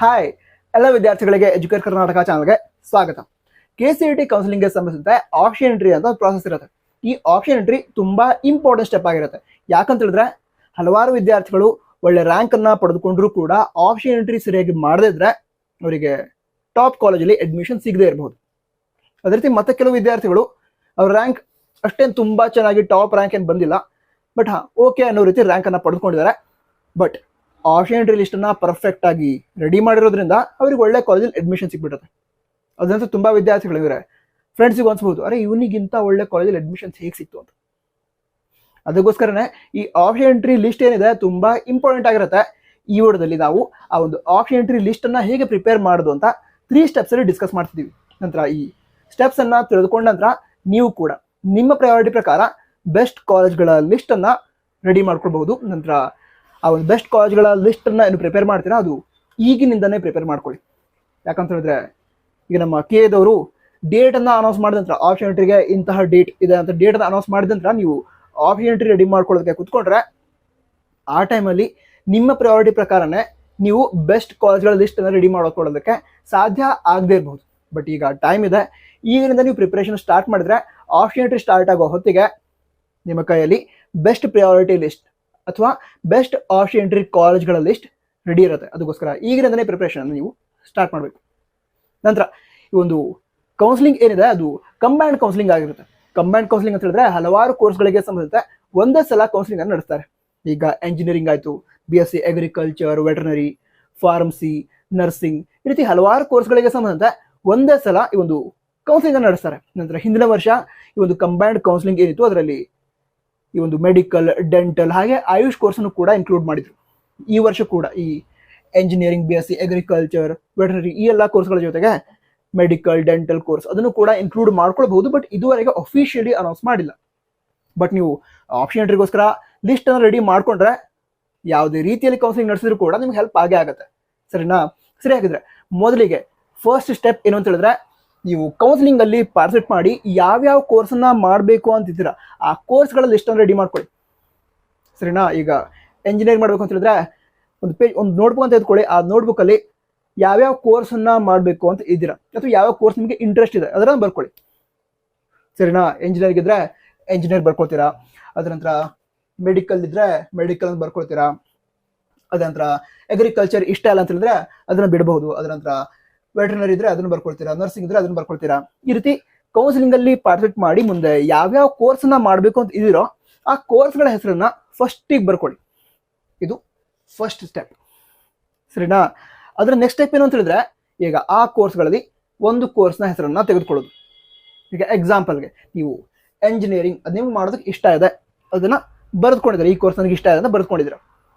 Hi ಎಲ್ಲ ವಿದ್ಯಾರ್ಥಿಗಳಿಗೆ educate Karnataka ಚಾನಲ್ಗೆ ಸ್ವಾಗತ. KCET ಕೌನ್ಸಿಲಿಂಗ್ಗೆ ಸಂಬಂಧಿಸಿದಂತೆ ಆಪ್ಷನ್ ಎಂಟ್ರಿ ಅಂತ ಒಂದು ಪ್ರಾಸೆಸ್ ಇರುತ್ತೆ. ಈ ಆಪ್ಷನ್ ಎಂಟ್ರಿ ತುಂಬಾ ಇಂಪಾರ್ಟೆಂಟ್ ಸ್ಟೆಪ್ ಆಗಿರುತ್ತೆ. ಯಾಕಂತ ಹೇಳಿದ್ರೆ ಹಲವಾರು ವಿದ್ಯಾರ್ಥಿಗಳು ಒಳ್ಳೆ ರ್ಯಾಂಕ್ ಅನ್ನ ಪಡೆದುಕೊಂಡ್ರು ಕೂಡ ಆಪ್ಷನ್ ಎಂಟ್ರಿ ಸರಿಯಾಗಿ ಮಾಡದೇ ಇದ್ರೆ ಅವರಿಗೆ ಟಾಪ್ ಕಾಲೇಜಲ್ಲಿ ಅಡ್ಮಿಷನ್ ಸಿಗದೇ ಇರಬಹುದು. ಅದೇ ರೀತಿ ಮತ್ತೆ ಕೆಲವು ವಿದ್ಯಾರ್ಥಿಗಳು ಅವ್ರ ರ್ಯಾಂಕ್ ಅಷ್ಟೇನು ತುಂಬಾ ಚೆನ್ನಾಗಿ ಟಾಪ್ ರ್ಯಾಂಕ್ ಏನು ಬಂದಿಲ್ಲ, ಬಟ್ ಓಕೆ ಅನ್ನೋ ರೀತಿ ರ್ಯಾಂಕ್ ಅನ್ನ ಪಡೆದುಕೊಂಡಿದ್ದಾರೆ. ಬಟ್ ಆಪ್ಷನ್ ಎಂಟ್ರಿ ಲಿಸ್ಟ್ ಅನ್ನ ಪರ್ಫೆಕ್ಟ್ ಆಗಿ ರೆಡಿ ಮಾಡಿರೋದ್ರಿಂದ ಅವ್ರಿಗೆ ಒಳ್ಳೆ ಕಾಲೇಜಲ್ಲಿ ಅಡ್ಮಿಷನ್ ಸಿಗ್ಬಿಡುತ್ತೆ. ಅದಂತೂ ತುಂಬಾ ವಿದ್ಯಾರ್ಥಿಗಳಿದ್ದಾರೆ. ಫ್ರೆಂಡ್ಸಿಗೆ ಅನ್ಸ್ಬೋದು, ಅರೆ ಇವನಿಗಿಂತ ಒಳ್ಳೆ ಕಾಲೇಜಲ್ಲಿ ಅಡ್ಮಿಷನ್ ಹೇಗೆ ಸಿಕ್ತು ಅಂತ. ಅದಕ್ಕೋಸ್ಕರನೇ ಈ ಆಪ್ಷನ್ ಎಂಟ್ರಿ ಲಿಸ್ಟ್ ಏನಿದೆ ತುಂಬಾ ಇಂಪಾರ್ಟೆಂಟ್ ಆಗಿರುತ್ತೆ. ಈ ವಿಡಿಯೋದಲ್ಲಿ ನಾವು ಆ ಒಂದು ಆಪ್ಷನ್ ಎಂಟ್ರಿ ಲಿಸ್ಟ್ ಅನ್ನ ಹೇಗೆ ಪ್ರಿಪೇರ್ ಮಾಡೋದು ಅಂತ 3 ಸ್ಟೆಪ್ಸ್ ಅಲ್ಲಿ ಡಿಸ್ಕಸ್ ಮಾಡ್ತಿದ್ದೀವಿ. ನಂತರ ಈ ಸ್ಟೆಪ್ಸ್ ಅನ್ನ ತಿಳಿದುಕೊಂಡ ನಂತರ ನೀವು ಕೂಡ ನಿಮ್ಮ ಪ್ರಯಾರಿಟಿ ಪ್ರಕಾರ ಬೆಸ್ಟ್ ಕಾಲೇಜ್ಗಳ ಲಿಸ್ಟ್ ಅನ್ನ ರೆಡಿ ಮಾಡ್ಕೊಳ್ಬಹುದು. ನಂತರ ಆ ಒಂದು ಬೆಸ್ಟ್ ಕಾಲೇಜ್ಗಳ ಲಿಸ್ಟ್ ಅನ್ನ ಏನು ಪ್ರಿಪೇರ್ ಮಾಡ್ತೀರಾ ಅದು ಈಗಿನಿಂದನೇ ಪ್ರಿಪೇರ್ ಮಾಡ್ಕೊಳ್ಳಿ. ಯಾಕಂತ ಹೇಳಿದ್ರೆ ಈಗ ನಮ್ಮ KA ಡೇಟ್ ಅನ್ನ ಅನೌನ್ಸ್ ಮಾಡಿದ ನಂತರ ಆಪ್ಷನ್ ಎಂಟ್ರಿಗೆ ಇಂತಹ ಡೇಟ್ ಇದೆ ಅಂತ ಡೇಟ್ ಅನ್ನ ಅನೌನ್ಸ್ ಮಾಡಿದ ನಂತರ ನೀವು ಆಪ್ಷನ್ ಎಂಟ್ರಿ ರೆಡಿ ಮಾಡ್ಕೊಳ್ಳೋದಕ್ಕೆ ಕುತ್ಕೊಂಡ್ರೆ ಆ ಟೈಮಲ್ಲಿ ನಿಮ್ಮ ಪ್ರಯಾರಿಟಿ ಪ್ರಕಾರನೇ ನೀವು ಬೆಸ್ಟ್ ಕಾಲೇಜ್ಗಳ ಲಿಸ್ಟ್ ಅನ್ನ ರೆಡಿ ಮಾಡ್ಕೊಳ್ಳೋದಕ್ಕೆ ಸಾಧ್ಯ ಆಗದೆ ಇರಬಹುದು. ಬಟ್ ಈಗ ಟೈಮ್ ಇದೆ, ಈಗಿನಿಂದ ನೀವು ಪ್ರಿಪರೇಷನ್ ಸ್ಟಾರ್ಟ್ ಮಾಡಿದ್ರೆ ಆಪ್ಷನ್ ಎಂಟ್ರಿ ಸ್ಟಾರ್ಟ್ ಆಗೋ ಹೊತ್ತಿಗೆ ನಿಮ್ಮ ಕೈಯಲ್ಲಿ ಬೆಸ್ಟ್ ಪ್ರಯಾರಿಟಿ ಲಿಸ್ಟ್ ಅಥವಾ ಬೆಸ್ಟ್ ಆಪ್ಷನ್ ಎಂಟ್ರಿ ಕಾಲೇಜ್ಗಳ ಲಿಸ್ಟ್ ರೆಡಿ ಇರುತ್ತೆ. ಅದಕ್ಕೋಸ್ಕರ ಈಗಿನಿಂದನೇ ಪ್ರಿಪರೇಷನ್ ನೀವು ಸ್ಟಾರ್ಟ್ ಮಾಡಬೇಕು. ನಂತರ ಈ ಒಂದು ಕೌನ್ಸಿಲಿಂಗ್ ಏನಿದೆ ಅದು ಕಂಬೈನ್ಡ್ ಕೌನ್ಸಿಲಿಂಗ್ ಆಗಿರುತ್ತೆ. ಕಂಬೈನ್ಡ್ ಕೌನ್ಸಿಲಿಂಗ್ ಅಂತ ಹೇಳಿದ್ರೆ ಹಲವಾರು ಕೋರ್ಸ್ಗಳಿಗೆ ಸಂಬಂಧಿಸಿದ ಒಂದೇ ಸಲ ಕೌನ್ಸಿಲಿಂಗ್ ಅನ್ನು ನಡೆಸ್ತಾರೆ. ಈಗ ಎಂಜಿನಿಯರಿಂಗ್ ಆಯಿತು, BSc agriculture, veterinary, pharmacy, nursing, ಈ ರೀತಿ ಹಲವಾರು ಕೋರ್ಸ್ಗಳಿಗೆ ಸಂಬಂಧಿಸಿದ ಒಂದೇ ಸಲ ಈ ಒಂದು ಕೌನ್ಸಿಲಿಂಗ್ ಅನ್ನು ನಡೆಸ್ತಾರೆ. ನಂತರ ಹಿಂದಿನ ವರ್ಷ ಈ ಒಂದು ಕಂಬೈನ್ಡ್ ಕೌನ್ಸಿಲಿಂಗ್ ಏನಿತ್ತು ಅದರಲ್ಲಿ ಈ ಒಂದು ಮೆಡಿಕಲ್, ಡೆಂಟಲ್ ಹಾಗೆ ಆಯುಷ್ ಕೋರ್ಸನ್ನು ಕೂಡ ಇನ್ಕ್ಲೂಡ್ ಮಾಡಿದ್ರು. ಈ ವರ್ಷ ಕೂಡ ಈ ಎಂಜಿನಿಯರಿಂಗ್, BSc ಅಗ್ರಿಕಲ್ಚರ್, ವೆಟರ್ನರಿ ಈ ಎಲ್ಲ ಕೋರ್ಸ್ಗಳ ಜೊತೆಗೆ ಮೆಡಿಕಲ್, ಡೆಂಟಲ್ ಕೋರ್ಸ್ ಅದನ್ನು ಕೂಡ ಇನ್ಕ್ಲೂಡ್ ಮಾಡ್ಕೊಳ್ಬಹುದು. ಬಟ್ ಇದುವರೆಗೆ ಅಫಿಷಿಯಲಿ ಅನೌನ್ಸ್ ಮಾಡಿಲ್ಲ. ಬಟ್ ನೀವು ಆಪ್ಷನ್ ಎಂಟ್ರಿಗೋಸ್ಕರ ಲಿಸ್ಟ್ ಅನ್ನು ರೆಡಿ ಮಾಡ್ಕೊಂಡ್ರೆ ಯಾವುದೇ ರೀತಿಯಲ್ಲಿ ಕೌನ್ಸಿಲಿಂಗ್ ನಡೆಸಿದ್ರು ಕೂಡ ನಿಮ್ಗೆ ಹೆಲ್ಪ್ ಆಗೇ ಆಗುತ್ತೆ. ಸರಿನಾ? ಸರಿ, ಹಾಗಿದ್ರೆ ಮೊದಲಿಗೆ ಫಸ್ಟ್ ಸ್ಟೆಪ್ ಏನು ಅಂತ ಹೇಳಿದ್ರೆ ನೀವು ಕೌನ್ಸಿಲಿಂಗ್ ಅಲ್ಲಿ ಪಾರ್ಟಿಸಿಪೇಟ್ ಮಾಡಿ ಯಾವ್ಯಾವ ಕೋರ್ಸನ್ನ ಮಾಡಬೇಕು ಅಂತಿದ್ದೀರಾ ಆ ಕೋರ್ಸ್ಗಳ ಲಿಸ್ಟ್ ಅನ್ನು ರೆಡಿ ಮಾಡ್ಕೊಳ್ಳಿ. ಸರಿನಾ? ಈಗ ಎಂಜಿನಿಯರಿಂಗ್ ಮಾಡಬೇಕು ಅಂತ ಹೇಳಿದ್ರೆ ಒಂದು ನೋಟ್ಬುಕ್ ಅಂತ ತೆಗೆದುಕೊಳ್ಳಿ. ಆ ನೋಟ್ಬುಕ್ ಅಲ್ಲಿ ಯಾವ್ಯಾವ ಕೋರ್ಸನ್ನ ಮಾಡಬೇಕು ಅಂತ ಇದ್ದೀರಾ ಅಥವಾ ಯಾವ ಕೋರ್ಸ್ ನಿಮಗೆ ಇಂಟ್ರೆಸ್ಟ್ ಇದೆ ಅದನ್ನ ಬರ್ಕೊಳ್ಳಿ. ಸರಿನಾ? ಎಂಜಿನಿಯರಿಂಗ್ ಇದ್ರೆ ಎಂಜಿನಿಯರ್ ಬರ್ಕೊಳ್ತೀರಾ, ಅದ್ರ ನಂತರ ಮೆಡಿಕಲ್ ಇದ್ರೆ ಮೆಡಿಕಲ್ ಅಂತ ಬರ್ಕೊಳ್ತೀರಾ, ಅದ್ರ ನಂತರ ಅಗ್ರಿಕಲ್ಚರ್ ಇಷ್ಟ ಇಲ್ಲ ಅಂತ ಹೇಳಿದ್ರೆ ಅದನ್ನ ಬಿಡಬಹುದು, ಅದ್ರ ನಂತರ ವೆಟರ್ನರಿ ಇದ್ರೆ ಅದನ್ನ ಬರ್ಕೊಳ್ತೀರಾ, ನರ್ಸಿಂಗ್ ಇದ್ರೆ ಅದನ್ನ ಬರ್ಕೊಳ್ತೀರಾ. ಈ ರೀತಿ ಕೌನ್ಸಿಲಿಂಗ್ ಅಲ್ಲಿ ಪಾರ್ಟಿಸಿಪೇಟ್ ಮಾಡಿ ಮುಂದೆ ಯಾವ್ಯಾವ ಕೋರ್ಸ್ನ ಮಾಡಬೇಕು ಅಂತ ಇದೀರೋ ಆ ಕೋರ್ಸ್ಗಳ ಹೆಸರನ್ನ ಫಸ್ಟಿಗೆ ಬರ್ಕೊಳ್ಳಿ. ಇದು ಫಸ್ಟ್ ಸ್ಟೆಪ್. ಸರಿನಾ? ಅದರ ನೆಕ್ಸ್ಟ್ ಸ್ಟೆಪ್ ಏನು ಅಂತ ಹೇಳಿದ್ರೆ ಈಗ ಆ ಕೋರ್ಸ್ಗಳಲ್ಲಿ ಒಂದು ಕೋರ್ಸ್ನ ಹೆಸರನ್ನ ತೆಗೆದುಕೊಳ್ಳೋದು. ಈಗ ಎಕ್ಸಾಂಪಲ್ಗೆ ನೀವು ಎಂಜಿನಿಯರಿಂಗ್ ಅದು ನಿಮ್ಗೆ ಮಾಡೋದಕ್ಕೆ ಇಷ್ಟ ಇದೆ, ಅದನ್ನ ಬರೆದುಕೊಂಡಿದ್ದಾರೆ. ಈ ಕೋರ್ಸ್ ನನಗೆ ಇಷ್ಟ ಇದೆ ಅಂತ ಬರೆದುಕೊಂಡಿದ್ದೀರಾ.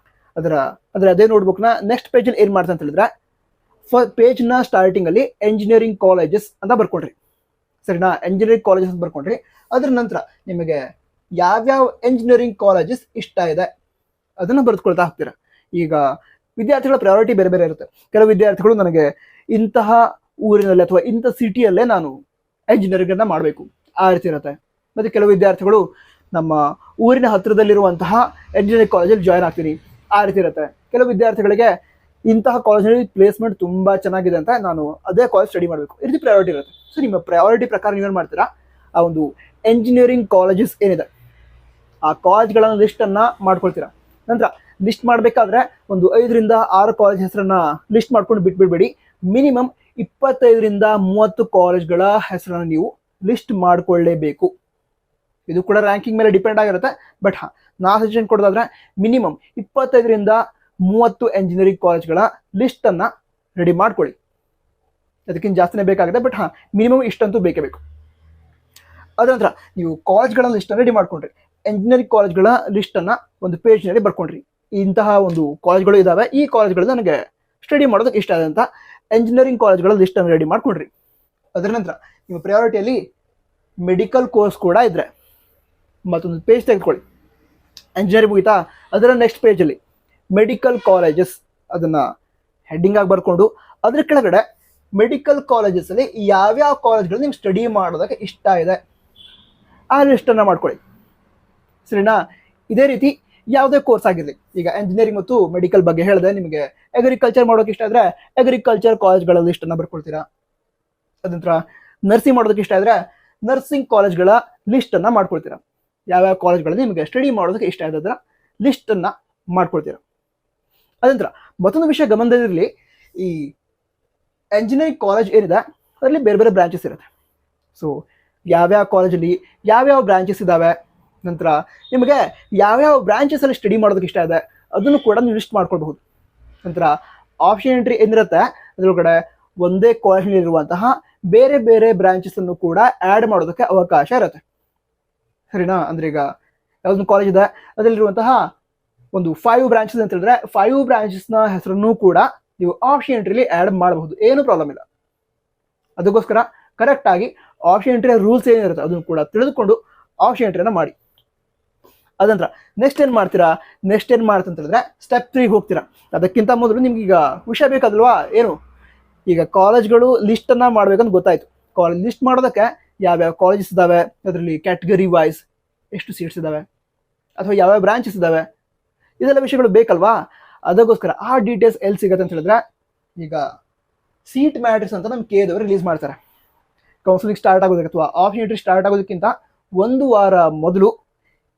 ಅದರ ಅದೇ ನೋಟ್ಬುಕ್ನ ನೆಕ್ಸ್ಟ್ ಪೇಜಲ್ಲಿ ಏನು ಮಾಡ್ತಾ ಅಂತ ಹೇಳಿದ್ರೆ ಪೇಜ್ನ ಸ್ಟಾರ್ಟಿಂಗ್ ಅಲ್ಲಿ ಎಂಜಿನಿಯರಿಂಗ್ ಕಾಲೇಜಸ್ ಅಂತ ಬರ್ಕೊಂಡ್ರಿ. ಸರಿನಾ? ಎಂಜಿನಿಯರಿಂಗ್ ಕಾಲೇಜಸ್ ಅಂತ ಬರ್ಕೊಂಡ್ರಿ. ಅದ್ರ ನಂತರ ನಿಮಗೆ ಯಾವ್ಯಾವ ಎಂಜಿನಿಯರಿಂಗ್ ಕಾಲೇಜಸ್ ಇಷ್ಟ ಇದೆ ಅದನ್ನ ಬರೆದುಕೊಳ್ತಾ ಹೋಗ್ತೀರಾ. ಈಗ ವಿದ್ಯಾರ್ಥಿಗಳ ಪ್ರಯಾರಿಟಿ ಬೇರೆ ಬೇರೆ ಇರುತ್ತೆ. ಕೆಲವು ವಿದ್ಯಾರ್ಥಿಗಳು ನನಗೆ ಇಂತಹ ಊರಿನಲ್ಲಿ ಅಥವಾ ಇಂಥ ಸಿಟಿಯಲ್ಲೇ ನಾನು ಎಂಜಿನಿಯರಿಂಗ್ ಅನ್ನ ಮಾಡಬೇಕು ಆ ರೀತಿ ಇರುತ್ತೆ. ಮತ್ತೆ ಕೆಲವು ವಿದ್ಯಾರ್ಥಿಗಳು ನಮ್ಮ ಊರಿನ ಹತ್ತಿರದಲ್ಲಿರುವಂತಹ ಎಂಜಿನಿಯರಿಂಗ್ ಕಾಲೇಜಲ್ಲಿ ಜಾಯ್ನ್ ಆಗ್ತೀನಿ ಆ ರೀತಿ ಇರುತ್ತೆ. ಕೆಲವು ವಿದ್ಯಾರ್ಥಿಗಳಿಗೆ ಇಂತಹ ಕಾಲೇಜಲ್ಲಿ ಪ್ಲೇಸ್ಮೆಂಟ್ ತುಂಬಾ ಚೆನ್ನಾಗಿದೆ ಅಂತ ನಾನು ಅದೇ ಕಾಲೇಜ್ ಸ್ಟಡಿ ಮಾಡಬೇಕು, ಈ ರೀತಿ ಪ್ರಯಾರಿಟಿ ಇರುತ್ತೆ. ಸೊ ನಿಮ್ಮ ಪ್ರಯಾರಿಟಿ ಪ್ರಕಾರ ನೀವೇನು ಮಾಡ್ತೀರಾ ಆ ಒಂದು ಎಂಜಿನಿಯರಿಂಗ್ ಕಾಲೇಜಸ್ ಏನಿದೆ ಆ ಕಾಲೇಜ್ಗಳ ಲಿಸ್ಟ್ ಅನ್ನ ಮಾಡ್ಕೊಳ್ತೀರಾ. ನಂತರ ಲಿಸ್ಟ್ ಮಾಡಬೇಕಾದ್ರೆ ಒಂದು 5 ರಿಂದ 6 ಕಾಲೇಜ್ ಹೆಸರನ್ನ ಲಿಸ್ಟ್ ಮಾಡ್ಕೊಂಡು ಬಿಟ್ಬಿಡ್ಬೇಡಿ. ಮಿನಿಮಮ್ 25 ರಿಂದ 30 ಕಾಲೇಜ್ಗಳ ಹೆಸರನ್ನ ನೀವು ಲಿಸ್ಟ್ ಮಾಡ್ಕೊಳ್ಳೇಬೇಕು. ಇದು ಕೂಡ ರ್ಯಾಂಕಿಂಗ್ ಮೇಲೆ ಡಿಪೆಂಡ್ ಆಗಿರುತ್ತೆ. ಬಟ್ ನಾ ಸಜೆಷನ್ ಕೊಡೋದಾದ್ರೆ ಮಿನಿಮಮ್ 25 ರಿಂದ 30 ಎಂಜಿನಿಯರಿಂಗ್ ಕಾಲೇಜ್ಗಳ ಲಿಸ್ಟ್ ಅನ್ನ ರೆಡಿ ಮಾಡ್ಕೊಳ್ಳಿ. ಅದಕ್ಕಿಂತ ಜಾಸ್ತಿನೇ ಬೇಕಾಗುತ್ತೆ, ಬಟ್ ಮಿನಿಮಮ್ ಇಷ್ಟಂತೂ ಬೇಕೇ ಬೇಕು. ಅದ ನಂತರ ನೀವು ಕಾಲೇಜ್ಗಳ ಲಿಸ್ಟ್ ರೆಡಿ ಮಾಡ್ಕೊಂಡ್ರಿ, ಎಂಜಿನಿಯರಿಂಗ್ ಕಾಲೇಜ್ಗಳ ಲಿಸ್ಟ್ ಅನ್ನ ಒಂದು ಪೇಜ್ನಲ್ಲಿ ಬರ್ಕೊಂಡ್ರಿ. ಇಂತಹ ಒಂದು ಕಾಲೇಜ್ಗಳು ಇದಾವೆ, ಈ ಕಾಲೇಜ್ಗಳು ನನಗೆ ಸ್ಟಡಿ ಮಾಡೋದಕ್ಕೆ ಇಷ್ಟ ಆದ ಅಂತ ಎಂಜಿನಿಯರಿಂಗ್ ಕಾಲೇಜ್ಗಳ ಲಿಸ್ಟ್ ಅನ್ನು ರೆಡಿ ಮಾಡ್ಕೊಂಡ್ರಿ. ಅದರ ನಂತರ ನಿಮ್ಮ ಪ್ರಯಾರಿಟಿಯಲ್ಲಿ ಮೆಡಿಕಲ್ ಕೋರ್ಸ್ ಕೂಡ ಇದ್ರೆ ಮತ್ತೊಂದು ಪೇಜ್ ತೆಗೆದುಕೊಳ್ಳಿ. ಎಂಜಿನಿಯರಿಂಗ್ ಮುಗಿತಾ, ಅದರ ನೆಕ್ಸ್ಟ್ ಪೇಜಲ್ಲಿ ಮೆಡಿಕಲ್ ಕಾಲೇಜಸ್ ಅದನ್ನ ಹೆಡ್ಡಿಂಗ್ ಆಗಿ ಬರ್ಕೊಂಡು ಅದ್ರ ಕೆಳಗಡೆ ಮೆಡಿಕಲ್ ಕಾಲೇಜಸ್ ಅಲ್ಲಿ ಯಾವ್ಯಾವ ಕಾಲೇಜ್ಗಳು ನಿಮ್ಗೆ ಸ್ಟಡಿ ಮಾಡೋದಕ್ಕೆ ಇಷ್ಟ ಇದೆ ಆ ಲಿಸ್ಟ್ ಅನ್ನ ಮಾಡ್ಕೊಳ್ಳಿ. ಸರಿನಾ? ಇದೇ ರೀತಿ ಯಾವುದೇ ಕೋರ್ಸ್ ಆಗಿರಲಿ. ಈಗ ಎಂಜಿನಿಯರಿಂಗ್ ಮತ್ತು ಮೆಡಿಕಲ್ ಬಗ್ಗೆ ಹೇಳಿದೆ, ನಿಮಗೆ ಅಗ್ರಿಕಲ್ಚರ್ ಮಾಡೋಕೆ ಇಷ್ಟ ಆದರೆ ಅಗ್ರಿಕಲ್ಚರ್ ಕಾಲೇಜ್ಗಳ ಲಿಸ್ಟನ್ನು ಬರ್ಕೊಳ್ತೀರಾ. ಅದಂತರ ನರ್ಸಿಂಗ್ ಮಾಡೋದಕ್ಕೆ ಇಷ್ಟ ಆದರೆ ನರ್ಸಿಂಗ್ ಕಾಲೇಜ್ಗಳ ಲಿಸ್ಟನ್ನು ಮಾಡ್ಕೊಳ್ತೀರಾ. ಯಾವ್ಯಾವ ಕಾಲೇಜ್ಗಳಲ್ಲಿ ನಿಮಗೆ ಸ್ಟಡಿ ಮಾಡೋದಕ್ಕೆ ಇಷ್ಟ ಆದದ್ರ ಲಿಸ್ಟನ್ನು ಮಾಡ್ಕೊಳ್ತೀರಾ. ಅದಂತರ ಮತ್ತೊಂದು ವಿಷಯ ಗಮನದಲ್ಲಿರಲಿ, ಈ ಎಂಜಿನಿಯರಿಂಗ್ ಕಾಲೇಜ್ ಏನಿದೆ ಅದರಲ್ಲಿ ಬೇರೆ ಬೇರೆ ಬ್ರಾಂಚಸ್ ಇರುತ್ತೆ. ಸೊ ಯಾವ್ಯಾವ ಕಾಲೇಜಲ್ಲಿ ಯಾವ್ಯಾವ ಬ್ರಾಂಚಸ್ ಇದ್ದಾವೆ, ನಂತರ ನಿಮಗೆ ಯಾವ್ಯಾವ ಬ್ರಾಂಚಸಲ್ಲಿ ಸ್ಟಡಿ ಮಾಡೋದಕ್ಕೆ ಇಷ್ಟ ಇದೆ ಅದನ್ನು ಕೂಡ ನೀವು ಲಿಸ್ಟ್ ಮಾಡ್ಕೊಳ್ಬಹುದು. ನಂತರ ಆಪ್ಷನ್ ಎಂಟ್ರಿ ಏನಿರುತ್ತೆ ಅದರೊಳಗಡೆ ಒಂದೇ ಕಾಲೇಜ್ನಲ್ಲಿರುವಂತಹ ಬೇರೆ ಬೇರೆ ಬ್ರಾಂಚಸನ್ನು ಕೂಡ ಆ್ಯಡ್ ಮಾಡೋದಕ್ಕೆ ಅವಕಾಶ ಇರುತ್ತೆ. ಸರಿನಾ? ಅಂದರೆ ಈಗ ಯಾವುದೊಂದು ಕಾಲೇಜ್ ಇದೆ ಅದರಲ್ಲಿರುವಂತಹ ಒಂದು 5 ಬ್ರಾಂಚಸ್ ಅಂತ ಹೇಳಿದ್ರೆ 5 ಬ್ರಾಂಚಸ್ನ ಹೆಸರನ್ನು ಕೂಡ ನೀವು ಆಪ್ಷನ್ ಎಂಟ್ರಿಲಿ ಆ್ಯಡ್ ಮಾಡಬಹುದು, ಏನು ಪ್ರಾಬ್ಲಮ್ ಇಲ್ಲ. ಅದಕ್ಕೋಸ್ಕರ ಕರೆಕ್ಟಾಗಿ ಆಪ್ಷನ್ ಎಂಟ್ರಿಯ ರೂಲ್ಸ್ ಏನಿರುತ್ತೆ ಅದನ್ನು ಕೂಡ ತಿಳಿದುಕೊಂಡು ಆಪ್ಷನ್ ಎಂಟ್ರಿಯನ್ನು ಮಾಡಿ. ಅದಂತರ ನೆಕ್ಸ್ಟ್ ಏನು ಮಾಡ್ತೀರಾ, ನೆಕ್ಸ್ಟ್ ಏನು ಮಾಡ್ತಂತ ಹೇಳಿದ್ರೆ ಸ್ಟೆಪ್ 3 ಹೋಗ್ತೀರಾ. ಅದಕ್ಕಿಂತ ಮೊದಲು ನಿಮ್ಗೆ ಈಗ ವಿಷಯ ಬೇಕಾದಲ್ವಾ, ಏನು ಈಗ ಕಾಲೇಜ್ಗಳು ಲಿಸ್ಟನ್ನು ಮಾಡಬೇಕಂತ ಗೊತ್ತಾಯಿತು. ಕಾಲೇಜ್ ಲಿಸ್ಟ್ ಮಾಡೋದಕ್ಕೆ ಯಾವ್ಯಾವ ಕಾಲೇಜಸ್ ಇದ್ದಾವೆ, ಅದರಲ್ಲಿ ಕ್ಯಾಟಗರಿ ವೈಸ್ ಎಷ್ಟು ಸೀಟ್ಸ್ ಇದ್ದಾವೆ, ಅಥವಾ ಯಾವ್ಯಾವ ಬ್ರಾಂಚಸ್ ಇದ್ದಾವೆ, ಇದೆಲ್ಲ ವಿಷಯಗಳು ಬೇಕಲ್ವಾ. ಅದಕ್ಕೋಸ್ಕರ ಆ ಡೀಟೇಲ್ಸ್ ಎಲ್ಲಿ ಸಿಗುತ್ತೆ ಅಂತ ಹೇಳಿದ್ರೆ, ಈಗ ಸೀಟ್ ಮ್ಯಾಟ್ರಿಕ್ಸ್ ಅಂತ ನಮ್ಮ ಕೆದವರು ರಿಲೀಸ್ ಮಾಡ್ತಾರೆ. ಕೌನ್ಸಿಲಿಂಗ್ ಸ್ಟಾರ್ಟ್ ಆಗೋದಕ್ಕೆ ಅಥವಾ ಆಪ್ಷನ್ ಎಂಟ್ರಿ ಸ್ಟಾರ್ಟ್ ಆಗೋದಕ್ಕಿಂತ 1 ವಾರ ಮೊದಲು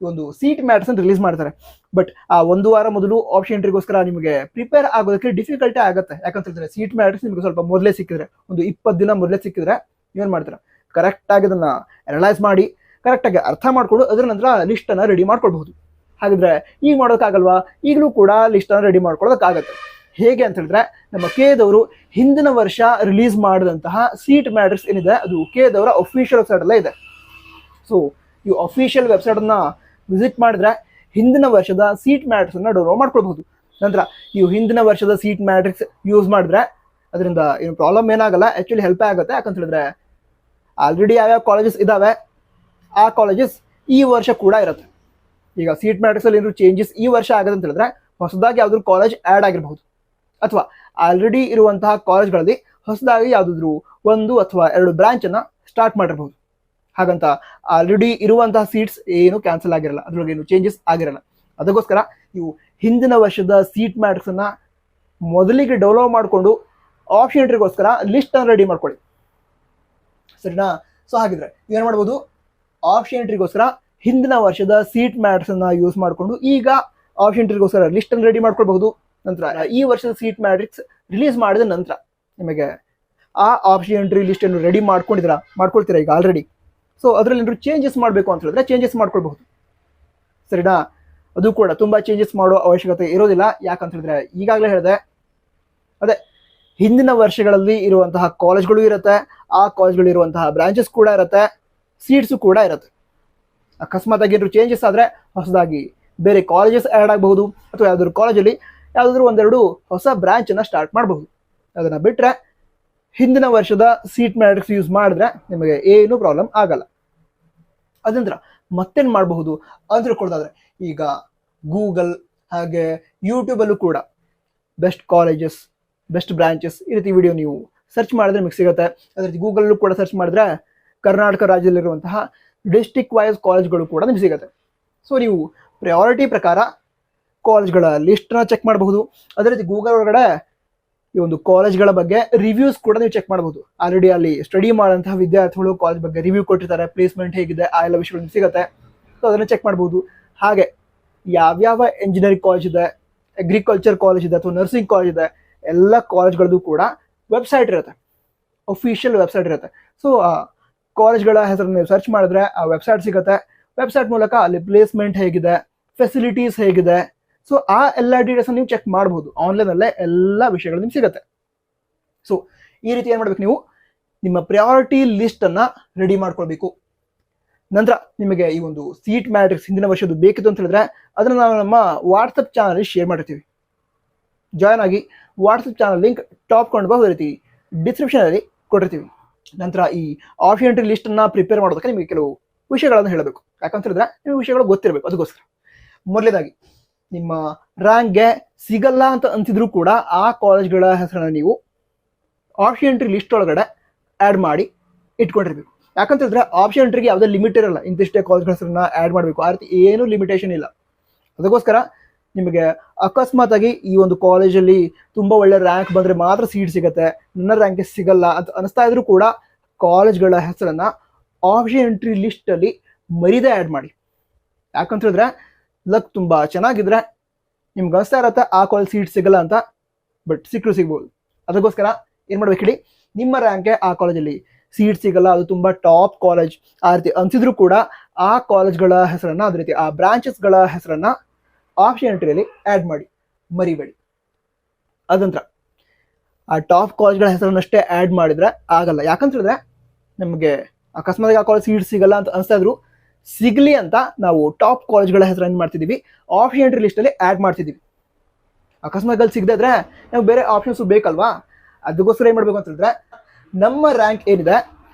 ಒಂದು ಸೀಟ್ ಮ್ಯಾಟ್ರಿಕ್ಸ್ ಅಂತ ರಿಲೀಸ್ ಮಾಡ್ತಾರೆ. ಬಟ್ ಆ 1 ವಾರ ಮೊದಲು ಆಪ್ಷನ್ ಎಂಟ್ರಿಗೋಸ್ಕರ ನಿಮಗೆ ಪ್ರಿಪೇರ್ ಆಗೋದಕ್ಕೆ ಡಿಫಿಕಲ್ಟಿ ಆಗುತ್ತೆ. ಯಾಕಂತ ಹೇಳಿದ್ರೆ ಸೀಟ್ ಮ್ಯಾಟ್ರಿಕ್ಸ್ ನಿಮಗೆ ಸ್ವಲ್ಪ ಮೊದಲೇ ಸಿಕ್ಕಿದ್ರೆ, ಒಂದು 20 ದಿನ ಮೊದಲೇ ಸಿಕ್ಕಿದ್ರೆ ನೀವೇನು ಮಾಡ್ತೀರಾ, ಕರೆಕ್ಟಾಗಿ ಅದನ್ನು ಅನಲೈಸ್ ಮಾಡಿ ಕರೆಕ್ಟಾಗಿ ಅರ್ಥ ಮಾಡಿಕೊಂಡು ಅದರ ನಂತರ ಲಿಸ್ಟನ್ನು ರೆಡಿ ಮಾಡ್ಕೊಳ್ಬಹುದು. ಹಾಗಿದ್ರೆ ಈಗ ಮಾಡೋಕ್ಕಾಗಲ್ವಾ? ಈಗಲೂ ಕೂಡ ಲಿಸ್ಟನ್ನು ರೆಡಿ ಮಾಡ್ಕೊಳ್ಳೋದಕ್ಕಾಗತ್ತೆ. ಹೇಗೆ ಅಂತ ಹೇಳಿದ್ರೆ, ನಮ್ಮ ಕೆದವರು ಹಿಂದಿನ ವರ್ಷ ರಿಲೀಸ್ ಮಾಡಿದಂತಹ ಸೀಟ್ ಮ್ಯಾಟ್ರಿಕ್ಸ್ ಏನಿದೆ ಅದು ಕೆದವರ ಅಫಿಷಿಯಲ್ ವೆಬ್ಸೈಟಲ್ಲೇ ಇದೆ. ಸೊ ಈ ಅಫಿಷಿಯಲ್ ವೆಬ್ಸೈಟನ್ನು ವಿಸಿಟ್ ಮಾಡಿದ್ರೆ ಹಿಂದಿನ ವರ್ಷದ ಸೀಟ್ ಮ್ಯಾಟ್ರಿಕ್ಸನ್ನು ಡೌನ್ಲೋಡ್ ಮಾಡ್ಕೊಳ್ಬಹುದು. ನಂತರ ನೀವು ಹಿಂದಿನ ವರ್ಷದ ಸೀಟ್ ಮ್ಯಾಟ್ರಿಕ್ಸ್ ಯೂಸ್ ಮಾಡಿದ್ರೆ ಅದರಿಂದ ಏನು ಪ್ರಾಬ್ಲಮ್ ಏನಾಗಲ್ಲ, ಆ್ಯಕ್ಚುಲಿ ಹೆಲ್ಪೇ ಆಗುತ್ತೆ. ಯಾಕಂತ ಹೇಳಿದ್ರೆ ಆಲ್ರೆಡಿ ಯಾವ್ಯಾವ ಕಾಲೇಜಸ್ ಇದ್ದಾವೆ ಆ ಕಾಲೇಜಸ್ ಈ ವರ್ಷ ಕೂಡ ಇರುತ್ತೆ. ಈಗ ಸೀಟ್ ಮ್ಯಾಟ್ರಿಕ್ಸಲ್ಲಿ ಏನಾದ್ರು ಚೇಂಜಸ್ ಈ ವರ್ಷ ಆಗುತ್ತೆ ಅಂತ ಹೇಳಿದ್ರೆ ಹೊಸದಾಗಿ ಯಾವುದಾದ್ರು ಕಾಲೇಜ್ ಆ್ಯಡ್ ಆಗಿರಬಹುದು, ಅಥವಾ ಆಲ್ರೆಡಿ ಇರುವಂತಹ ಕಾಲೇಜ್ಗಳಲ್ಲಿ ಹೊಸದಾಗಿ ಯಾವುದಾದ್ರು 1 ಅಥವಾ 2 ಬ್ರಾಂಚನ್ನು ಸ್ಟಾರ್ಟ್ ಮಾಡಿರ್ಬೋದು. ಹಾಗಂತ ಆಲ್ರೆಡಿ ಇರುವಂತಹ ಸೀಟ್ಸ್ ಏನು ಕ್ಯಾನ್ಸಲ್ ಆಗಿರಲ್ಲ, ಅದ್ರೊಳಗೆ ಏನು ಚೇಂಜಸ್ ಆಗಿರಲ್ಲ. ಅದಕ್ಕೋಸ್ಕರ ನೀವು ಹಿಂದಿನ ವರ್ಷದ ಸೀಟ್ ಮ್ಯಾಟ್ರಿಕ್ಸನ್ನು ಮೊದಲಿಗೆ ಡೌನ್ಲೋಡ್ ಮಾಡಿಕೊಂಡು ಆಪ್ಷನ್ ಎಂಟ್ರಿಗೋಸ್ಕರ ಲಿಸ್ಟನ್ನು ರೆಡಿ ಮಾಡ್ಕೊಳ್ಳಿ. ಸರಿನಾ? ಸೊ ಹಾಗಿದ್ರೆ ಏನು ಮಾಡ್ಬೋದು, ಆಪ್ಷನ್ ಎಂಟ್ರಿಗೋಸ್ಕರ ಹಿಂದಿನ ವರ್ಷದ ಸೀಟ್ ಮ್ಯಾಟ್ರಿಕ್ಸನ್ನು ಯೂಸ್ ಮಾಡಿಕೊಂಡು ಈಗ ಆಪ್ಷನ್ ಎಂಟ್ರಿಗೋಸ್ಕರ ಲಿಸ್ಟನ್ನು ರೆಡಿ ಮಾಡ್ಕೊಳ್ಬಹುದು. ನಂತರ ಈ ವರ್ಷದ ಸೀಟ್ ಮ್ಯಾಟ್ರಿಕ್ಸ್ ರಿಲೀಸ್ ಮಾಡಿದ ನಂತರ ನಿಮಗೆ ಆ ಆಪ್ಷನ್ ಎಂಟ್ರಿ ಲಿಸ್ಟನ್ನು ರೆಡಿ ಮಾಡ್ಕೊಳ್ತೀರಾ ಈಗ ಆಲ್ರೆಡಿ. ಸೊ ಅದರಲ್ಲಿ ಏನಾದ್ರು ಚೇಂಜಸ್ ಮಾಡಬೇಕು ಅಂತ ಹೇಳಿದ್ರೆ ಚೇಂಜಸ್ ಮಾಡ್ಕೊಳ್ಬಹುದು. ಸರಿನಾ? ಅದು ಕೂಡ ತುಂಬ ಚೇಂಜಸ್ ಮಾಡೋ ಅವಶ್ಯಕತೆ ಇರೋದಿಲ್ಲ. ಯಾಕಂತ ಹೇಳಿದ್ರೆ ಈಗಾಗಲೇ ಹೇಳಿದೆ, ಅದೇ ಹಿಂದಿನ ವರ್ಷಗಳಲ್ಲಿ ಇರುವಂತಹ ಕಾಲೇಜ್ಗಳು ಇರುತ್ತೆ, ಆ ಕಾಲೇಜ್ಗಳು ಇರುವಂತಹ ಬ್ರಾಂಚಸ್ ಕೂಡ ಇರುತ್ತೆ, ಸೀಟ್ಸು ಕೂಡ ಇರುತ್ತೆ. ಅಕಸ್ಮಾತ್ ಆಗಿ ಏನಾದ್ರು ಚೇಂಜಸ್ ಆದರೆ ಹೊಸದಾಗಿ ಬೇರೆ ಕಾಲೇಜಸ್ ಆ್ಯಡ್ ಆಗಬಹುದು, ಅಥವಾ ಯಾವುದಾದ್ರು ಕಾಲೇಜಲ್ಲಿ ಯಾವುದಾದ್ರೂ 1-2 ಹೊಸ ಬ್ರಾಂಚನ್ನು ಸ್ಟಾರ್ಟ್ ಮಾಡಬಹುದು. ಅದನ್ನು ಬಿಟ್ಟರೆ ಹಿಂದಿನ ವರ್ಷದ ಸೀಟ್ ಮ್ಯಾಟ್ರಿಕ್ಸ್ ಯೂಸ್ ಮಾಡಿದ್ರೆ ನಿಮಗೆ ಏನೂ ಪ್ರಾಬ್ಲಮ್ ಆಗಲ್ಲ. ಅದಂತರ ಮತ್ತೇನು ಮಾಡಬಹುದು ಅಂತ ತಿಳ್ಕೊಳ್ಳೋದಾದ್ರೆ, ಈಗ ಗೂಗಲ್ ಹಾಗೆ ಯೂಟ್ಯೂಬಲ್ಲೂ ಕೂಡ ಬೆಸ್ಟ್ ಕಾಲೇಜಸ್, ಬೆಸ್ಟ್ ಬ್ರಾಂಚಸ್ ಈ ರೀತಿ ವಿಡಿಯೋ ನೀವು ಸರ್ಚ್ ಮಾಡಿದ್ರೆ ನಿಮಗೆ ಸಿಗುತ್ತೆ. ಅದೇ ರೀತಿ ಗೂಗಲ್ಲೂ ಕೂಡ ಸರ್ಚ್ ಮಾಡಿದ್ರೆ ಕರ್ನಾಟಕ ರಾಜ್ಯದಲ್ಲಿರುವಂತಹ ಡಿಸ್ಟ್ರಿಕ್ಟ್ ವೈಸ್ ಕಾಲೇಜ್ಗಳು ಕೂಡ ನಿಮಗೆ ಸಿಗುತ್ತೆ. ಸೊ ನೀವು ಪ್ರಯಾರಿಟಿ ಪ್ರಕಾರ ಕಾಲೇಜ್ಗಳ ಲಿಸ್ಟನ್ನ ಚೆಕ್ ಮಾಡಬಹುದು. ಅದೇ ರೀತಿ ಗೂಗಲ್ ಒಳಗಡೆ ಈ ಒಂದು ಕಾಲೇಜ್ಗಳ ಬಗ್ಗೆ ರಿವ್ಯೂಸ್ ಕೂಡ ನೀವು ಚೆಕ್ ಮಾಡಬಹುದು. ಆಲ್ರೆಡಿ ಅಲ್ಲಿ ಸ್ಟಡಿ ಮಾಡುವಂತಹ ವಿದ್ಯಾರ್ಥಿಗಳು ಕಾಲೇಜ್ ಬಗ್ಗೆ ರಿವ್ಯೂ ಕೊಟ್ಟಿರ್ತಾರೆ, ಪ್ಲೇಸ್ಮೆಂಟ್ ಹೇಗಿದೆ ಆ ಎಲ್ಲ ವಿಷಯಗಳು ಸಿಗುತ್ತೆ. ಸೊ ಅದನ್ನು ಚೆಕ್ ಮಾಡಬಹುದು. ಹಾಗೆ ಯಾವ್ಯಾವ ಇಂಜಿನಿಯರಿಂಗ್ ಕಾಲೇಜ್ ಇದೆ, ಅಗ್ರಿಕಲ್ಚರ್ ಕಾಲೇಜ್ ಇದೆ, ಅಥವಾ ನರ್ಸಿಂಗ್ ಕಾಲೇಜ್ ಇದೆ, ಎಲ್ಲ ಕಾಲೇಜ್ಗಳದ್ದು ಕೂಡ ವೆಬ್ಸೈಟ್ ಇರುತ್ತೆ, ಅಫಿಷಿಯಲ್ ವೆಬ್ಸೈಟ್ ಇರುತ್ತೆ. ಸೊ ಆ ಕಾಲೇಜ್ಗಳ ಹೆಸರನ್ನು ನೀವು ಸರ್ಚ್ ಮಾಡಿದ್ರೆ ಆ ವೆಬ್ಸೈಟ್ ಸಿಗುತ್ತೆ. ವೆಬ್ಸೈಟ್ ಮೂಲಕ ಅಲ್ಲಿ ಪ್ಲೇಸ್ಮೆಂಟ್ ಹೇಗಿದೆ, ಫೆಸಿಲಿಟೀಸ್ ಹೇಗಿದೆ, ಸೊ ಆ ಎಲ್ಲ ಡೀಟೇಲ್ಸನ್ನು ನೀವು ಚೆಕ್ ಮಾಡ್ಬೋದು. ಆನ್ಲೈನಲ್ಲೇ ಎಲ್ಲ ವಿಷಯಗಳು ನಿಮ್ಗೆ ಸಿಗುತ್ತೆ. ಸೊ ಈ ರೀತಿ ಏನು ಮಾಡಬೇಕು, ನೀವು ನಿಮ್ಮ ಪ್ರಯಾರಿಟಿ ಲಿಸ್ಟನ್ನು ರೆಡಿ ಮಾಡ್ಕೊಳ್ಬೇಕು. ನಂತರ ನಿಮಗೆ ಈ ಒಂದು ಸೀಟ್ ಮ್ಯಾಟ್ರಿಕ್ಸ್ ಹಿಂದಿನ ವರ್ಷದ್ದು ಬೇಕಿತ್ತು ಅಂತ ಹೇಳಿದ್ರೆ ಅದನ್ನು ನಾವು ನಮ್ಮ ವಾಟ್ಸಪ್ ಚಾನಲಲ್ಲಿ ಶೇರ್ ಮಾಡಿರ್ತೀವಿ. ಜಾಯ್ನ್ ಆಗಿ ವಾಟ್ಸಪ್ ಚಾನಲ್ ಲಿಂಕ್ ಟಾಪ್ ಕೊಂಡು ರೀತಿ ಡಿಸ್ಕ್ರಿಪ್ಷನಲ್ಲಿ ಕೊಟ್ಟಿರ್ತೀವಿ. ನಂತರ ಈ ಆಪ್ಷನ್ ಎಂಟ್ರಿ ಲಿಸ್ಟನ್ನು ಪ್ರಿಪೇರ್ ಮಾಡೋದಕ್ಕೆ ನಿಮಗೆ ಕೆಲವು ವಿಷಯಗಳನ್ನು ಹೇಳಬೇಕು. ಯಾಕಂತ ಹೇಳಿದ್ರೆ ನಿಮಗೆ ವಿಷಯಗಳು ಗೊತ್ತಿರಬೇಕು. ಅದಕ್ಕೋಸ್ಕರ ಮೊದಲೇದಾಗಿ ನಿಮ್ಮ ರ್ಯಾಂಕ್ಗೆ ಸಿಗಲ್ಲ ಅಂತ ಅನ್ಸಿದ್ರು ಕೂಡ ಆ ಕಾಲೇಜ್ಗಳ ಹೆಸರನ್ನು ನೀವು ಆಪ್ಷನ್ ಎಂಟ್ರಿ ಲಿಸ್ಟ್ ಒಳಗಡೆ ಆ್ಯಡ್ ಮಾಡಿ ಇಟ್ಕೊಂಡಿರ್ಬೇಕು. ಯಾಕಂತ ಹೇಳಿದ್ರೆ ಆಪ್ಷನ್ ಎಂಟ್ರಿಗೆ ಯಾವುದೇ ಲಿಮಿಟ್ ಇರಲ್ಲ, ಇಂತಿಷ್ಟೇ ಕಾಲೇಜ್ಗಳ ಹೆಸರನ್ನ ಆ್ಯಡ್ ಮಾಡಬೇಕು, ಆ ರೀತಿ ಏನೂ ಲಿಮಿಟೇಷನ್ ಇಲ್ಲ. ಅದಕ್ಕೋಸ್ಕರ ನಿಮಗೆ ಅಕಸ್ಮಾತ್ ಆಗಿ ಈ ಒಂದು ಕಾಲೇಜಲ್ಲಿ ತುಂಬ ಒಳ್ಳೆ ರ್ಯಾಂಕ್ ಬಂದರೆ ಮಾತ್ರ ಸೀಟ್ ಸಿಗುತ್ತೆ, ನನ್ನ ರ್ಯಾಂಕ್ ಸಿಗಲ್ಲ ಅಂತ ಅನಿಸ್ತಾ ಇದ್ರೂ ಕೂಡ ಕಾಲೇಜ್ಗಳ ಹೆಸರನ್ನು ಆಪ್ಷನ್ ಎಂಟ್ರಿ ಲಿಸ್ಟಲ್ಲಿ ಮರಿದೇ ಆ್ಯಡ್ ಮಾಡಿ. ಯಾಕಂತ ಹೇಳಿದ್ರೆ ಲಕ್ ತುಂಬ ಚೆನ್ನಾಗಿದ್ರೆ ನಿಮ್ಗೆ ಅನಿಸ್ತಾ ಇರತ್ತೆ ಆ ಕಾಲೇಜ್ ಸೀಟ್ ಸಿಗಲ್ಲ ಅಂತ, ಬಟ್ ಸಿಕ್ಕರು ಸಿಗ್ಬೋದು. ಅದಕ್ಕೋಸ್ಕರ ಏನು ಮಾಡ್ಬೇಕು ಹೇಳಿ, ನಿಮ್ಮ ರ್ಯಾಂಕ್ಗೆ ಆ ಕಾಲೇಜಲ್ಲಿ ಸೀಟ್ ಸಿಗಲ್ಲ, ಅದು ತುಂಬ ಟಾಪ್ ಕಾಲೇಜ್ ಆ ರೀತಿ ಅನಿಸಿದ್ರು ಕೂಡ ಆ ಕಾಲೇಜ್ಗಳ ಹೆಸರನ್ನು, ಅದೇ ರೀತಿ ಆ ಬ್ರಾಂಚಸ್ಗಳ ಹೆಸರನ್ನು ಆಪ್ಷನ್ ಎಂಟ್ರಿಯಲ್ಲಿ ಆ್ಯಡ್ ಮಾಡಿ, ಮರಿಬೇಡಿ. ಅದಂತರ ಆ ಟಾಪ್ ಕಾಲೇಜ್ಗಳ ಹೆಸರನ್ನಷ್ಟೇ ಆ್ಯಡ್ ಮಾಡಿದರೆ ಆಗಲ್ಲ. ಯಾಕಂತ ಹೇಳಿದ್ರೆ ನಮಗೆ ಅಕಸ್ಮಾತ್ ಆ ಕಾಲೇಜ್ ಸೀಟ್ ಸಿಗಲ್ಲ ಅಂತ ಅನಿಸ್ತಾ ಇದ್ರು ಸಿಗಲಿ ಅಂತ ನಾವು ಟಾಪ್ ಕಾಲೇಜ್ಗಳ ಹೆಸರು ಏನು ಮಾಡ್ತಿದ್ದೀವಿ, ಆಪ್ಷನ್ ಎಂಟ್ರಿ ಲಿಸ್ಟಲ್ಲಿ ಆ್ಯಡ್ ಮಾಡ್ತಿದ್ದೀವಿ. ಅಕಸ್ಮಾತ್ ಅಲ್ಲಿ ಸಿಗದೇ ಇದ್ರೆ ನಾವು ಬೇರೆ ಆಪ್ಷನ್ಸು ಬೇಕಲ್ವಾ. ಅದಕ್ಕೋಸ್ಕರ ಏನು ಮಾಡಬೇಕು ಅಂತ ಹೇಳಿದ್ರೆ ನಮ್ಮ ರ್ಯಾಂಕ್ ಏನಿದೆ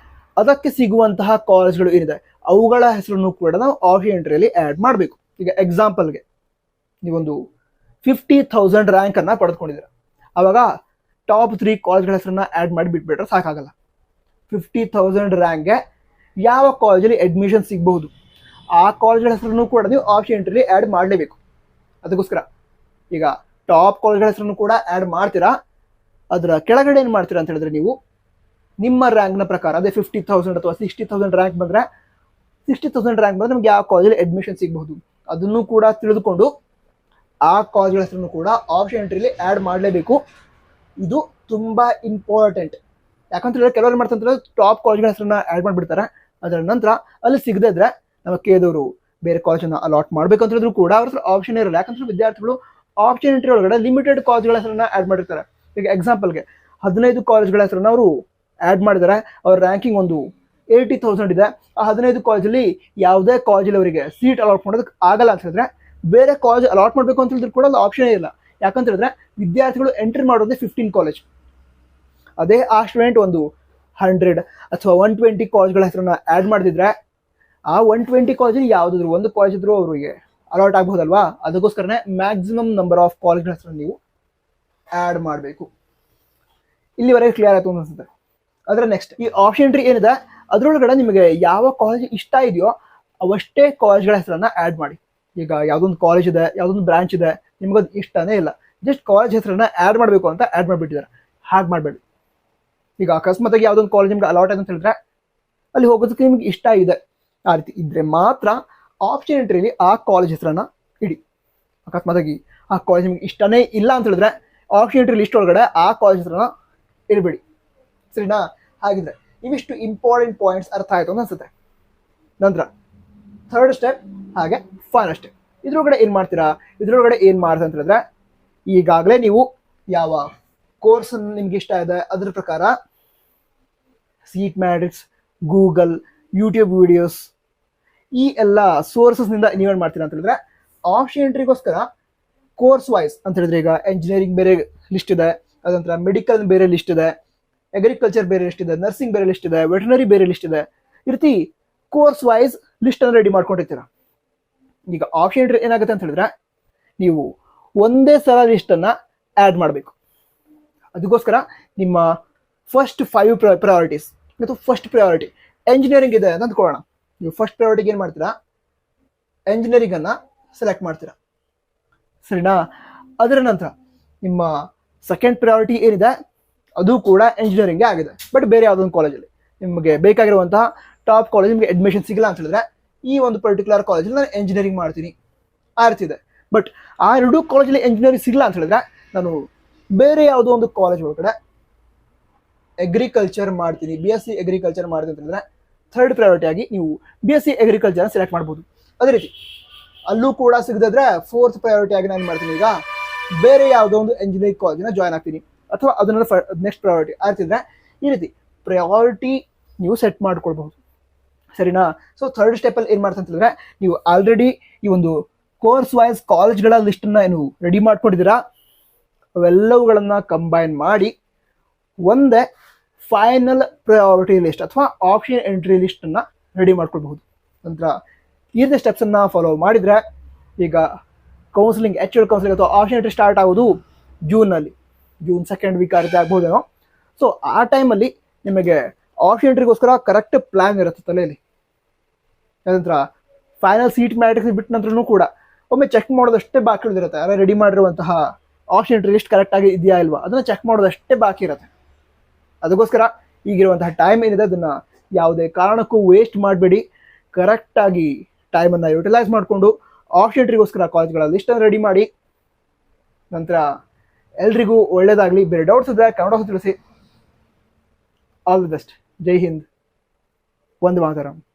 ಅದಕ್ಕೆ ಸಿಗುವಂತಹ ಕಾಲೇಜ್ಗಳು ಏನಿದೆ ಅವುಗಳ ಹೆಸರನ್ನು ಕೂಡ ನಾವು ಆಪ್ಷನ್ ಎಂಟ್ರಿಯಲ್ಲಿ ಆ್ಯಡ್ ಮಾಡಬೇಕು. ಈಗ ಎಕ್ಸಾಂಪಲ್ಗೆ ನೀವೊಂದು 50,000 ರ್ಯಾಂಕನ್ನು ಪಡೆದುಕೊಂಡಿದ್ದೀರ, ಆವಾಗ ಟಾಪ್ 3 ಕಾಲೇಜ್ಗಳ ಹೆಸರನ್ನ ಆ್ಯಡ್ ಮಾಡಿ ಬಿಟ್ಬಿಟ್ರೆ ಸಾಕಾಗಲ್ಲ. 50,000 ರ್ಯಾಂಕ್ಗೆ ಯಾವ ಕಾಲೇಜಲ್ಲಿ ಅಡ್ಮಿಷನ್ ಸಿಗಬಹುದು ಆ ಕಾಲೇಜ್ಗಳ ಹೆಸರನ್ನು ಕೂಡ ನೀವು ಆಪ್ಷನ್ ಎಂಟ್ರಿಯಲ್ಲಿ ಆ್ಯಡ್ ಮಾಡಲೇಬೇಕು. ಅದಕ್ಕೋಸ್ಕರ ಈಗ ಟಾಪ್ ಕಾಲೇಜ್ಗಳ ಹೆಸರನ್ನು ಕೂಡ ಆ್ಯಡ್ ಮಾಡ್ತೀರಾ, ಅದರ ಕೆಳಗಡೆ ಏನು ಮಾಡ್ತೀರಾ ಅಂತ ಹೇಳಿದ್ರೆ ನೀವು ನಿಮ್ಮ ರ್ಯಾಂಕ್ನ ಪ್ರಕಾರ, ಅದೇ 50,000 ಅಥವಾ 60,000 ರ್ಯಾಂಕ್ ಬಂದರೆ 60,000 ರ್ಯಾಂಕ್ ಬಂದರೆ ನಮ್ಗೆ ಯಾವ ಕಾಲೇಜಲ್ಲಿ ಅಡ್ಮಿಷನ್ ಸಿಗಬಹುದು ಅದನ್ನು ಕೂಡ ತಿಳಿದುಕೊಂಡು ಆ ಕಾಲೇಜ್ಗಳ ಹೆಸರನ್ನು ಕೂಡ ಆಪ್ಷನ್ ಎಂಟ್ರಿಯಲ್ಲಿ ಆ್ಯಡ್ ಮಾಡಲೇಬೇಕು. ಇದು ತುಂಬ ಇಂಪಾರ್ಟೆಂಟ್. ಯಾಕಂತ ಹೇಳಿದ್ರೆ ಕೆಲವರು ಮಾಡ್ತಂದ್ರೆ ಟಾಪ್ ಕಾಲೇಜ್ಗಳ ಹೆಸರನ್ನ ಆ್ಯಡ್ ಮಾಡಿಬಿಡ್ತಾರೆ, ಅದರ ನಂತರ ಅಲ್ಲಿ ಸಿಗದೇ ಇದ್ರೆ ನಮ್ಮ ಕೇದವರು ಬೇರೆ ಕಾಲೇಜನ್ನು ಅಲಾಟ್ ಮಾಡಬೇಕು ಅಂತ ಹೇಳಿದ್ರು ಕೂಡ ಅವ್ರ ಹತ್ರ ಆಪ್ಷನ್ ಇರಲ್ಲ. ಯಾಕಂದ್ರೆ ವಿದ್ಯಾರ್ಥಿಗಳು ಆಪ್ಷನ್ ಎಂಟ್ರಿ ಒಳಗಡೆ ಲಿಮಿಟೆಡ್ ಕಾಲೇಜ್ಗಳ ಹೆಸರನ್ನ ಆ್ಯಡ್ ಮಾಡಿರ್ತಾರೆ. ಈಗ ಎಕ್ಸಾಂಪಲ್ಗೆ 15 ಕಾಲೇಜ್ಗಳ ಹೆಸರನ್ನ ಅವರು ಆ್ಯಡ್ ಮಾಡಿದ್ದಾರೆ, ಅವ್ರ ರ್ಯಾಂಕಿಂಗ್ ಒಂದು 80,000 ಇದೆ. ಆ 15 ಕಾಲೇಜಲ್ಲಿ ಯಾವುದೇ ಕಾಲೇಜಲ್ಲಿ ಅವರಿಗೆ ಸೀಟ್ ಅಲಾಟ್ ಮಾಡೋದಕ್ಕೆ ಆಗಲ್ಲ ಅಂತ ಹೇಳಿದ್ರೆ ಬೇರೆ ಕಾಲೇಜ್ ಅಲಾಟ್ ಮಾಡಬೇಕು ಅಂತ ಹೇಳಿದ್ರು ಕೂಡ ಅಲ್ಲಿ ಆಪ್ಷನ್ ಇಲ್ಲ. ಯಾಕಂತ ಹೇಳಿದ್ರೆ ವಿದ್ಯಾರ್ಥಿಗಳು ಎಂಟ್ರಿ ಮಾಡೋದೇ 15 ಕಾಲೇಜ್. ಅದೇ ಆ ಸ್ಟೂಡೆಂಟ್ ಒಂದು 100 ಅಥವಾ 120 ಕಾಲೇಜ್ಗಳ ಹೆಸರನ್ನ ಆ್ಯಡ್ ಮಾಡಿದ್ರೆ ಆ 120 ಕಾಲೇಜಲ್ಲಿ ಯಾವುದಾದ್ರು ಒಂದು ಕಾಲೇಜ್ ಇದ್ರೂ ಅವರಿಗೆ ಅಲಾಟ್ ಆಗ್ಬೋದಲ್ವಾ. ಅದಕ್ಕೋಸ್ಕರನೇ ಮ್ಯಾಕ್ಸಿಮಮ್ ನಂಬರ್ ಆಫ್ ಕಾಲೇಜ್ಗಳ ಹೆಸರನ್ನು ನೀವು ಆ್ಯಡ್ ಮಾಡಬೇಕು. ಇಲ್ಲಿವರೆಗೆ ಕ್ಲಿಯರ್ ಆಯಿತು ಅನಿಸುತ್ತೆ. ಅದರ ನೆಕ್ಸ್ಟ್ ಈ ಆಪ್ಷನ್ ಎಂಟ್ರಿ ಏನಿದೆ ಅದರೊಳಗಡೆ ನಿಮಗೆ ಯಾವ ಕಾಲೇಜ್ ಇಷ್ಟ ಇದೆಯೋ ಅವಷ್ಟೇ ಕಾಲೇಜ್ಗಳ ಹೆಸರನ್ನ ಆ್ಯಡ್ ಮಾಡಿ. ಈಗ ಯಾವುದೊಂದು ಕಾಲೇಜ್ ಇದೆ, ಯಾವುದೊಂದು ಬ್ರಾಂಚ್ ಇದೆ, ನಿಮಗದು ಇಷ್ಟನೇ ಇಲ್ಲ, ಜಸ್ಟ್ ಕಾಲೇಜ್ ಹೆಸರನ್ನ ಆ್ಯಡ್ ಮಾಡಬೇಕು ಅಂತ ಆ್ಯಡ್ ಮಾಡಿಬಿಟ್ಟಿದ್ದಾರೆ. ಹಾಗೆ ಮಾಡಬೇಡಿ. ಈಗ ಅಕಸ್ಮಾತಾಗಿ ಯಾವುದೊಂದು ಕಾಲೇಜ್ ನಿಮ್ಗೆ ಅಲಾಟ್ ಆಯ್ತು ಅಂತ ಹೇಳಿದ್ರೆ ಅಲ್ಲಿ ಹೋಗೋದಕ್ಕೆ ನಿಮ್ಗೆ ಇಷ್ಟ ಇದೆ ಆ ರೀತಿ ಇದ್ದರೆ ಮಾತ್ರ ಆಪ್ಷನ್ ಎಂಟ್ರಿಯಲ್ಲಿ ಆ ಕಾಲೇಜ್ ಹೆಸರನ್ನ ಇಡಿ. ಅಕಸ್ಮಾತಾಗಿ ಆ ಕಾಲೇಜ್ ನಿಮ್ಗೆ ಇಷ್ಟನೇ ಇಲ್ಲ ಅಂತ ಹೇಳಿದ್ರೆ ಆಪ್ಷನ್ ಎಂಟ್ರಿ ಲಿಸ್ಟ್ ಒಳಗಡೆ ಆ ಕಾಲೇಜ್ ಹೆಸರನ್ನ ಇಡಬೇಡಿ. ಸರಿನಾ? ಹಾಗಿದ್ರೆ ಇವಿಷ್ಟು ಇಂಪಾರ್ಟೆಂಟ್ ಪಾಯಿಂಟ್ಸ್ ಅರ್ಥ ಆಯಿತು ಅಂತ ಅನ್ಸುತ್ತೆ. ನಂತರ ಥರ್ಡ್ ಸ್ಟೆಪ್ ಹಾಗೆ ಫೈನಲ್ ಸ್ಟೆಪ್. ಇದ್ರೊಳಗಡೆ ಏನು ಮಾಡ್ತೀರಾ? ಇದ್ರೊಳಗಡೆ ಏನು ಮಾಡ್ತಾ ಅಂತ ಹೇಳಿದ್ರೆ ಈಗಾಗಲೇ ನೀವು ಯಾವ ಕೋರ್ಸ್ ನಿಮ್ಗೆ ಇಷ್ಟ ಇದೆ ಅದ್ರ ಪ್ರಕಾರ seat matrix, Google, YouTube videos ಈ ಎಲ್ಲ ಸೋರ್ಸಸ್ನಿಂದ ನೀವೇನು ಮಾಡ್ತೀರಾ ಅಂತ ಹೇಳಿದ್ರೆ ಆಪ್ಷನ್ ಎಂಟ್ರಿಗೋಸ್ಕರ ಕೋರ್ಸ್ ವೈಸ್ ಅಂತ ಹೇಳಿದ್ರೆ ಈಗ ಎಂಜಿನಿಯರಿಂಗ್ ಬೇರೆ ಲಿಸ್ಟ್ ಇದೆ, ಅದಂತರ ಮೆಡಿಕಲ್ ಬೇರೆ ಲಿಸ್ಟ್ ಇದೆ, ಅಗ್ರಿಕಲ್ಚರ್ ಬೇರೆ ಲಿಸ್ಟ್ ಇದೆ, ನರ್ಸಿಂಗ್ ಬೇರೆ ಲಿಸ್ಟ್ ಇದೆ, ವೆಟರ್ನರಿ ಬೇರೆ ಲಿಸ್ಟ್ ಇದೆ. ಈ ರೀತಿ ಕೋರ್ಸ್ ವೈಸ್ ಲಿಸ್ಟನ್ನು ರೆಡಿ ಮಾಡ್ಕೊಂಡಿರ್ತೀರ. ಈಗ ಆಪ್ಷನ್ ಎಂಟ್ರಿ ಏನಾಗುತ್ತೆ ಅಂತ ಹೇಳಿದ್ರೆ ನೀವು ಒಂದೇ ಸಲ ಲಿಸ್ಟನ್ನು ಆ್ಯಡ್ ಮಾಡಬೇಕು. ಅದಕ್ಕೋಸ್ಕರ ನಿಮ್ಮ ಫಸ್ಟ್ 5 ಪ್ರಯಾರಿಟೀಸ್ ಮತ್ತು ಫಸ್ಟ್ ಪ್ರಯಾರಿಟಿ ಎಂಜಿನಿಯರಿಂಗ್ ಇದೆ ಅಂತ ಅಂದ್ಕೊಳ್ಳೋಣ. ನೀವು ಫಸ್ಟ್ ಪ್ರಯಾರಿಟಿಗೆ ಏನು ಮಾಡ್ತೀರಾ? ಎಂಜಿನಿಯರಿಂಗನ್ನು ಸೆಲೆಕ್ಟ್ ಮಾಡ್ತೀರಾ. ಸರಿನಾ? ಅದರ ನಂತರ ನಿಮ್ಮ ಸೆಕೆಂಡ್ ಪ್ರಯಾರಿಟಿ ಏನಿದೆ ಅದು ಕೂಡ ಎಂಜಿನಿಯರಿಂಗೇ ಆಗಿದೆ, ಬಟ್ ಬೇರೆ ಯಾವುದೊಂದು ಕಾಲೇಜಲ್ಲಿ ನಿಮಗೆ ಬೇಕಾಗಿರುವಂತಹ ಟಾಪ್ ಕಾಲೇಜ್ ನಿಮಗೆ ಅಡ್ಮಿಷನ್ ಸಿಗಲ್ಲ ಅಂತ ಹೇಳಿದ್ರೆ ಈ ಒಂದು ಪರ್ಟಿಕ್ಯುಲರ್ ಕಾಲೇಜಲ್ಲಿ ನಾನು ಎಂಜಿನಿಯರಿಂಗ್ ಮಾಡ್ತೀನಿ ಆ ರೀತಿ ಇದೆ. ಬಟ್ ಆ 2 ಕಾಲೇಜಲ್ಲಿ ಎಂಜಿನಿಯರಿಂಗ್ ಸಿಗಲ್ಲ ಅಂತ ಹೇಳಿದ್ರೆ ನಾನು ಬೇರೆ ಯಾವುದೋ ಒಂದು ಕಾಲೇಜ್ ಒಳಗಡೆ ಅಗ್ರಿಕಲ್ಚರ್ ಮಾಡ್ತೀನಿ, BSc ಅಗ್ರಿಕಲ್ಚರ್ ಮಾಡ್ತೀನಿ ಅಂತ ಹೇಳಿದ್ರೆ ಥರ್ಡ್ ಪ್ರಯಾರಿಟಿ ಆಗಿ ನೀವು BSc ಅಗ್ರಿಕಲ್ಚರ್ನ ಸೆಲೆಕ್ಟ್ ಮಾಡ್ಬೋದು. ಅದೇ ರೀತಿ ಅಲ್ಲೂ ಕೂಡ ಸಿಗದಿದ್ರೆ ಫೋರ್ತ್ ಪ್ರಯಾರಿಟಿ ಆಗಿ ನಾನು ಮಾಡ್ತೀನಿ, ಈಗ ಬೇರೆ ಯಾವುದೋ ಒಂದು ಎಂಜಿನಿಯರಿಂಗ್ ಕಾಲೇಜಿನ ಜಾಯ್ನ್ ಆಗ್ತೀನಿ ಅಥವಾ ಅದನ್ನ ನೆಕ್ಸ್ಟ್ ಪ್ರಯಾರಿಟಿ ಆಗ್ತಿದ್ರೆ ಈ ರೀತಿ ಪ್ರಯಾರಿಟಿ ನೀವು ಸೆಟ್ ಮಾಡ್ಕೊಳ್ಬಹುದು. ಸರಿನಾ? ಸೊ ಥರ್ಡ್ ಸ್ಟೆಪ್ಪಲ್ಲಿ ಏನು ಮಾಡ್ತಾ ಅಂತಂದರೆ ನೀವು ಆಲ್ರೆಡಿ ಈ ಒಂದು ಕೋರ್ಸ್ ವೈಸ್ ಕಾಲೇಜ್ಗಳ ಲಿಸ್ಟನ್ನು ಏನು ರೆಡಿ ಮಾಡ್ಕೊಂಡಿದ್ದೀರಾ ಅವೆಲ್ಲವುಗಳನ್ನು ಕಂಬೈನ್ ಮಾಡಿ ಒಂದೇ ಫೈನಲ್ ಪ್ರಯಾರಿಟಿ ಲಿಸ್ಟ್ ಅಥವಾ ಆಪ್ಷನ್ ಎಂಟ್ರಿ ಲಿಸ್ಟನ್ನು ರೆಡಿ ಮಾಡ್ಕೊಳ್ಬಹುದು. ನಂತರ ಈ ರೀತಿ ಸ್ಟೆಪ್ಸನ್ನು ಫಾಲೋ ಮಾಡಿದರೆ ಈಗ ಕೌನ್ಸಿಲಿಂಗ್, ಆ್ಯಕ್ಚುಯಲ್ ಕೌನ್ಸಿಲಿಂಗ್ ಅಥವಾ ಆಪ್ಷನ್ ಎಂಟ್ರಿ ಸ್ಟಾರ್ಟ್ ಆಗೋದು ಜೂನ್ 2nd ವೀಕ್ ಆ ರೀತಿ ಆಗ್ಬೋದೇನೋ. ಸೊ ಆ ಟೈಮಲ್ಲಿ ನಿಮಗೆ ಆಪ್ಷನ್ ಎಂಟ್ರಿಗೋಸ್ಕರ ಕರೆಕ್ಟ್ ಪ್ಲ್ಯಾನ್ ಇರುತ್ತೆ ತಲೆಯಲ್ಲಿ. ನಂತರ ಫೈನಲ್ ಸೀಟ್ ಮ್ಯಾಟ್ರಿಕ್ಸ್ ಬಿಟ್ಟ ನಂತರನೂ ಕೂಡ ಒಮ್ಮೆ ಚೆಕ್ ಮಾಡೋದಷ್ಟೇ ಬಾಕಿ ಉಳಿದಿರುತ್ತೆ. ಅದೇ ರೆಡಿ ಮಾಡಿರುವಂತಹ ಆಪ್ಷನ್ ಎಂಟ್ರಿ ಲಿಸ್ಟ್ ಕರೆಕ್ಟಾಗಿ ಇದೆಯಾ ಇಲ್ವಾ ಅದನ್ನು ಚೆಕ್ ಮಾಡೋದಷ್ಟೇ ಬಾಕಿ ಇರುತ್ತೆ. ಅದಕ್ಕೋಸ್ಕರ ಈಗಿರುವಂತಹ ಟೈಮ್ ಏನಿದೆ ಅದನ್ನು ಯಾವುದೇ ಕಾರಣಕ್ಕೂ ವೇಸ್ಟ್ ಮಾಡಬೇಡಿ. ಕರೆಕ್ಟಾಗಿ ಟೈಮನ್ನು ಯುಟಿಲೈಸ್ ಮಾಡಿಕೊಂಡು ಆಪ್ಷನ್ ಎಂಟ್ರಿಗೋಸ್ಕರ ಕಾಲೇಜ್ಗಳ ಲಿಸ್ಟನ್ನು ರೆಡಿ ಮಾಡಿ. ನಂತರ ಎಲ್ರಿಗೂ ಒಳ್ಳೇದಾಗಲಿ. ಬೇರೆ ಡೌಟ್ಸ್ ಇದ್ದರೆ ಕನ್ನಡ ತಿಳಿಸಿ. All the best. ಜೈ ಹಿಂದ್. ವಂದೇ ಮಾತರಂ.